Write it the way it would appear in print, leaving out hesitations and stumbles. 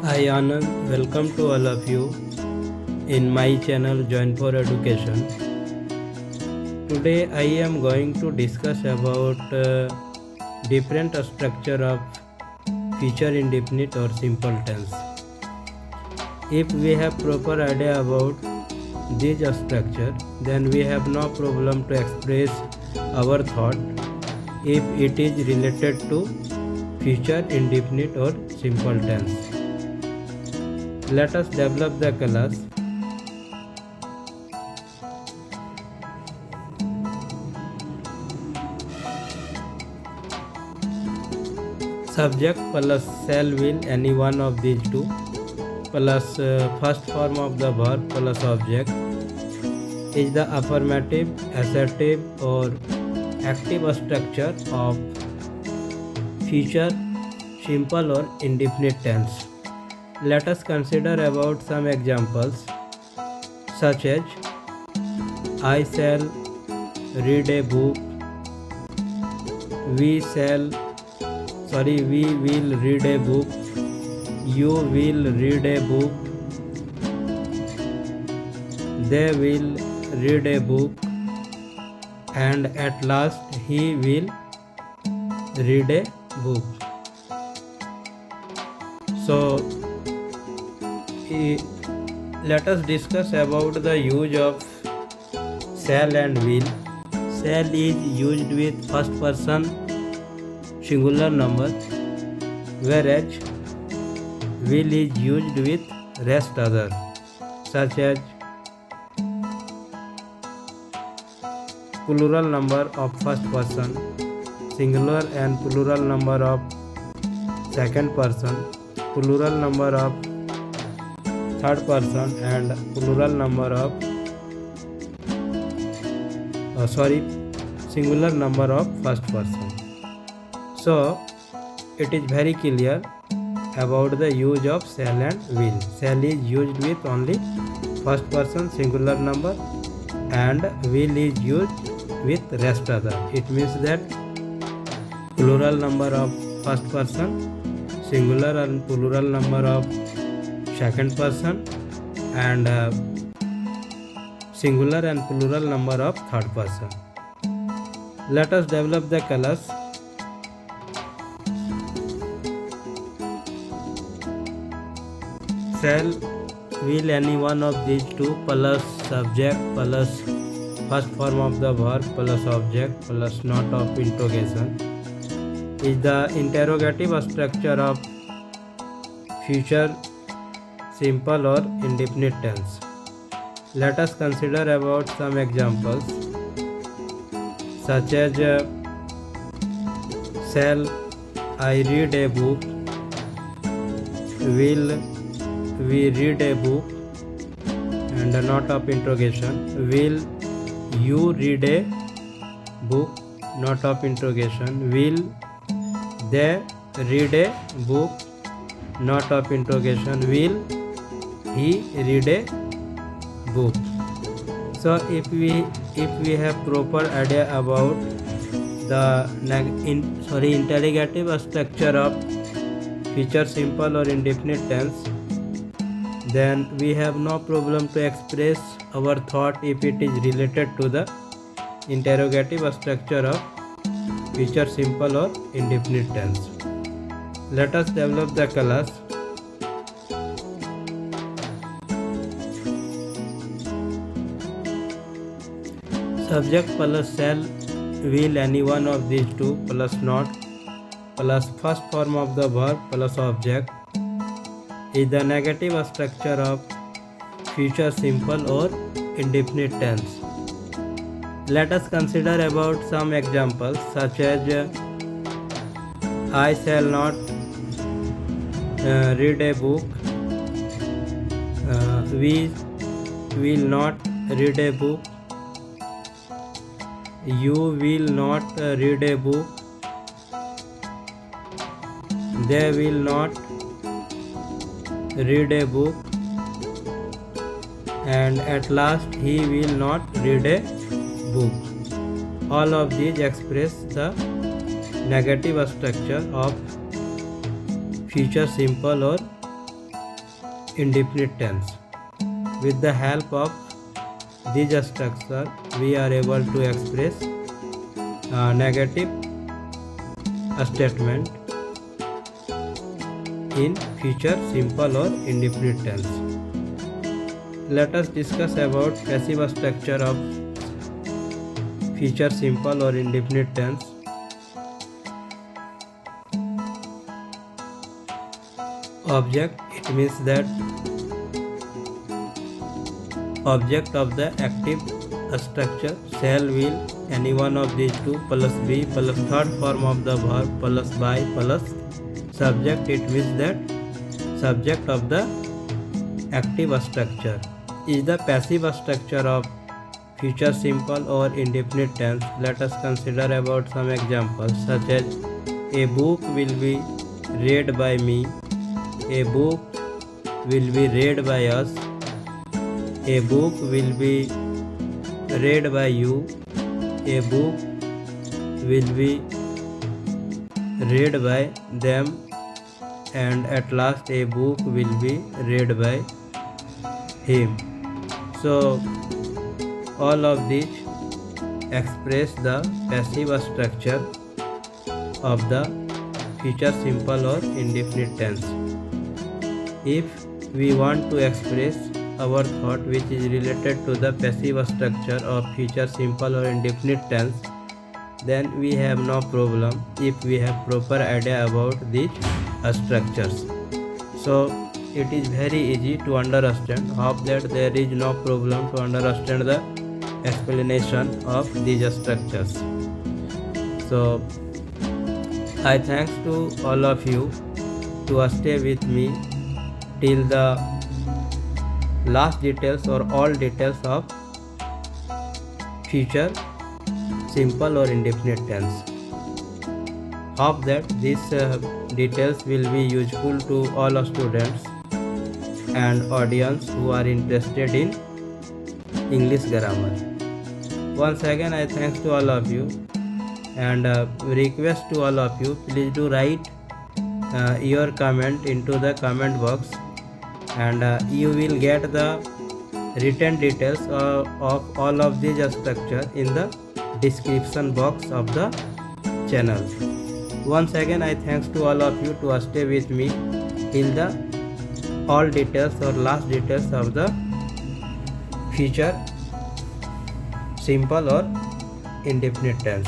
Hi Anand, welcome to all of you in my channel Join for Education. Today I am going to discuss about different structure of future indefinite or simple tense. If we have proper idea about this structure, then we have no problem to express our thought if it is related to future indefinite or simple tense. Let us develop the class. Subject plus shall will any one of these two plus first form of the verb plus object is the affirmative, assertive or active structure of future simple or indefinite tense. Let us consider about some examples such as I shall read a book, we will read a book, you will read a book, they will read a book, and at last he will read a book. So let us discuss about the use of shall and will. Shall is used with first person singular number, whereas will is used with rest other, such as plural number of first person, singular and plural number of second person, plural number of third person and plural number of singular number of first person. So it is very clear about the use of shall and will. Shall is used with only first person singular number and will is used with rest other. It means that plural number of first person, singular and plural number of second person and singular and plural number of third person. Let us develop the class. Shall, will any one of these two plus subject plus first form of the verb plus object plus not of interrogation is the interrogative structure of future simple or indefinite tense. Let us consider about some examples such as shall I read a book, will we read a book, and a not of interrogation, will you read a book, not of interrogation, will they read a book, not of interrogation, will he read a book. So if we have proper idea about the interrogative structure of future simple or indefinite tense, then we have no problem to express our thought if it is related to the interrogative structure of future simple or indefinite tense. Let us develop the class. Subject plus shall, will any one of these two plus not plus first form of the verb plus object is the negative structure of future simple or indefinite tense. Let us consider about some examples such as I shall not read a book, we will not read a book, you will not read a book, they will not read a book, and at last he will not read a book. All of these express the negative structure of future simple or indefinite tense. With the help of this structure, we are able to express negative statement in future simple or indefinite tense. Let us discuss about passive structure of future simple or indefinite tense. Object, it means that object of the active structure shall will any one of these two plus be plus third form of the verb plus by plus subject. It means that subject of the active structure is the passive structure of future simple or indefinite tense. Let us consider about some examples such as a book will be read by me, a book will be read by us, a book will be read by you, a book will be read by them, and at last a book will be read by him. So all of these express the passive structure of the future simple or indefinite tense. If we want to express our thought which is related to the passive structure of future simple or indefinite tense, then we have no problem if we have proper idea about these structures. So it is very easy to understand. Hope that there is no problem to understand the explanation of these structures. So I thanks to all of you to stay with me till the last details or all details of future simple or indefinite tense. Hope that these details will be useful to all students and audience who are interested in English grammar. Once again, I thanks to all of you and request to all of you, please do write your comment into the comment box, and you will get the written details of all of these structure in the description box of the channel. Once again, I thanks to all of you to stay with me till the all details or last details of the future simple or indefinite tense.